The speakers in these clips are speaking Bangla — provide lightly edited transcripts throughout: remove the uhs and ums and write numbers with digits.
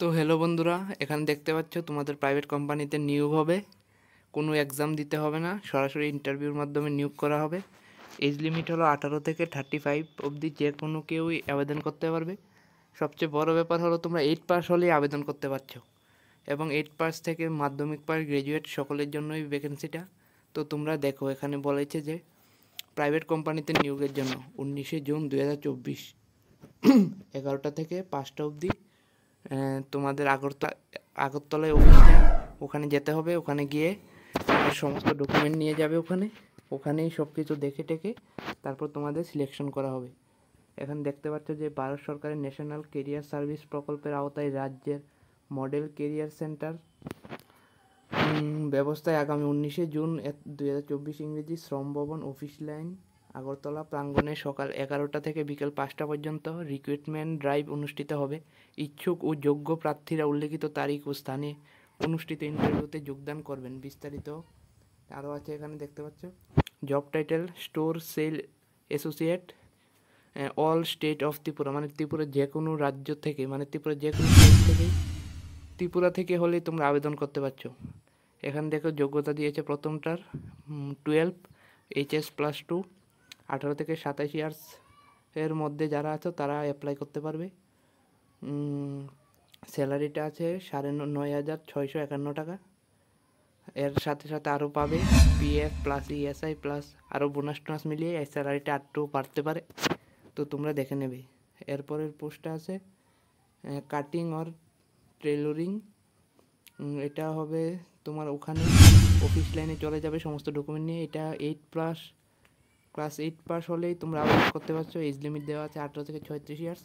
তো হ্যালো বন্ধুরা, এখানে দেখতে পাচ্ছ তোমাদের প্রাইভেট কোম্পানিতে নিয়োগ হবে। কোনো এক্সাম দিতে হবে না, সরাসরি ইন্টারভিউর মাধ্যমে নিয়োগ করা হবে। এজ লিমিট হলো 18 থেকে 35 অবধি যে কোনো কেউই আবেদন করতে পারবে। সবচেয়ে বড় ব্যাপার হলো তোমরা 8 পাস হলেই আবেদন করতে পারছো, এবং 8 পাস থেকে মাধ্যমিক পাস গ্র্যাজুয়েট সকলের জন্যই ভ্যাকেন্সিটা। তো তোমরা দেখো, এখানে বলেছে যে প্রাইভেট কোম্পানিতে নিয়োগের জন্য 19শে জুন 2024 11টা থেকে 5টা অবধি তোমাদের আগরতলায় অফিসে ওখানে যেতে হবে। ওখানে গিয়ে সমস্ত ডকুমেন্ট নিয়ে যাবে, ওখানেই সব কিছু দেখে টেকে তারপর তোমাদের সিলেকশন করা হবে। এখানে দেখতে পাচ্ছ যে ভারত সরকারের ন্যাশনাল কেরিয়ার সার্ভিস প্রকল্পের আওতায় রাজ্যের মডেল কেরিয়ার সেন্টার ব্যবস্থায় আগামী 19শে জুন 2024 ইংরেজি শ্রম ভবন অফিস লাইন আগরতলা প্রাঙ্গণে সকাল 11টা থেকে বিকেল 5টা পর্যন্ত রিক্রুটমেন্ট ড্রাইভ অনুষ্ঠিত হবে। ইচ্ছুক ও যোগ্য প্রার্থীরা উল্লেখিত তারিখ ও স্থানে অনুষ্ঠিত ইন্টারভিউতে যোগদান করবেন। বিস্তারিত আরও আছে, এখানে দেখতে পাচ্ছ। Job title store sale associate, all state of Tripura, মানে ত্রিপুরার যে কোনো রাজ্য থেকে, মানে ত্রিপুরার যে কোনো স্টেট থেকেই, ত্রিপুরা থেকে হলেই তোমরা আবেদন করতে পারছো। এখানে দেখো যোগ্যতা দিয়েছে প্রথমটার 12 HS+2, 18 থেকে 27 ইয়ার্স এর মধ্যে যারা আছো তারা অ্যাপ্লাই করতে পারবে। স্যালারিটা আছে 9,651 টাকা। এর সাথে সাথে আরও পাবে PF প্লাস ESI প্লাস আরও বোনাস টোনাস মিলিয়ে এই স্যালারিটা একটু বাড়তে পারে, তো তোমরা দেখে নেবে। এরপরের পোস্টটা আছে কাটিং অর টেইলরিং। এটা হবে তোমার ওখানে অফিস লাইনে চলে যাবে সমস্ত ডকুমেন্ট নিয়ে। এটা ক্লাস 8 পাস হলেই তোমরা আবেদন করতে পারছো। এজ লিমিট দেওয়া আছে 18 থেকে 36 ইয়ার্স।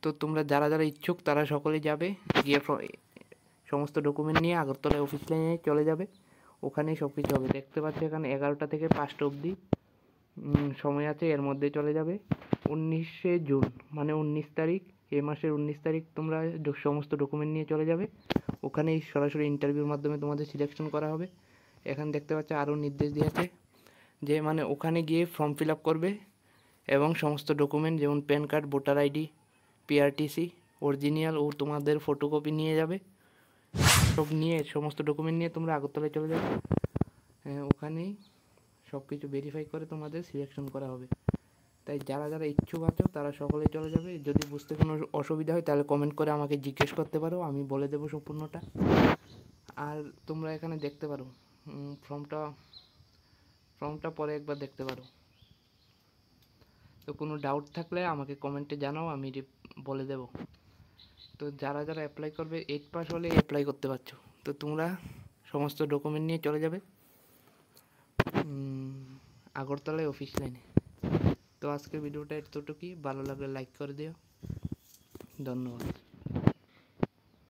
তো তোমরা যারা যারা ইচ্ছুক তারা সকলেই যাবে, গিয়ে সমস্ত ডকুমেন্ট নিয়ে আগরতলা অফিস লাইনে চলে যাবে, ওখানেই সব কিছু হবে। দেখতে পাচ্ছ এখানে 11টা থেকে 5টা অবধি সময় আছে, এর মধ্যে চলে যাবে। 19শে জুন মানে 19 তারিখ, এই মাসের 19 তারিখ তোমরা সমস্ত ডকুমেন্ট নিয়ে চলে যাবে, ওখানেই সরাসরি ইন্টারভিউর মাধ্যমে তোমাদের সিলেকশন করা হবে। এখানে দেখতে পাচ্ছ আরও নির্দেশ দিয়েছে যে মানে ওখানে গিয়ে ফর্ম ফিল আপ করবে এবং সমস্ত ডকুমেন্ট যেমন PAN card, voter ID, PRTC original ও তোমাদের ফটোকপি নিয়ে যাবে। সব নিয়ে সমস্ত ডকুমেন্ট নিয়ে তোমরা আগরতলায় চলে যাবে, ওখানেই সব কিছু ভেরিফাই করে তোমাদের সিলেকশন করা হবে। তাই যারা যারা ইচ্ছুক আছো তারা সকলেই চলে যাবে। যদি বুঝতে কোনো অসুবিধা হয় তাহলে কমেন্ট করে আমাকে জিজ্ঞেস করতে পারো, আমি বলে দেবো সম্পূর্ণটা। আর তোমরা এখানে দেখতে পারো ফর্মটা পরে একবার দেখতে পারো। তো কোনো ডাউট থাকলে আমাকে কমেন্টে জানাও, আমি বলে দেব। তো যারা যারা অ্যাপ্লাই করবে 8 পাস হলে অ্যাপ্লাই করতে পারছো। তো তোমরা সমস্ত ডকুমেন্ট নিয়ে চলে যাবে আগরতলায় অফিস লাইনে। তো আজকের ভিডিওটা এতটুকুই, ভালো লাগলে লাইক করে দিও। ধন্যবাদ।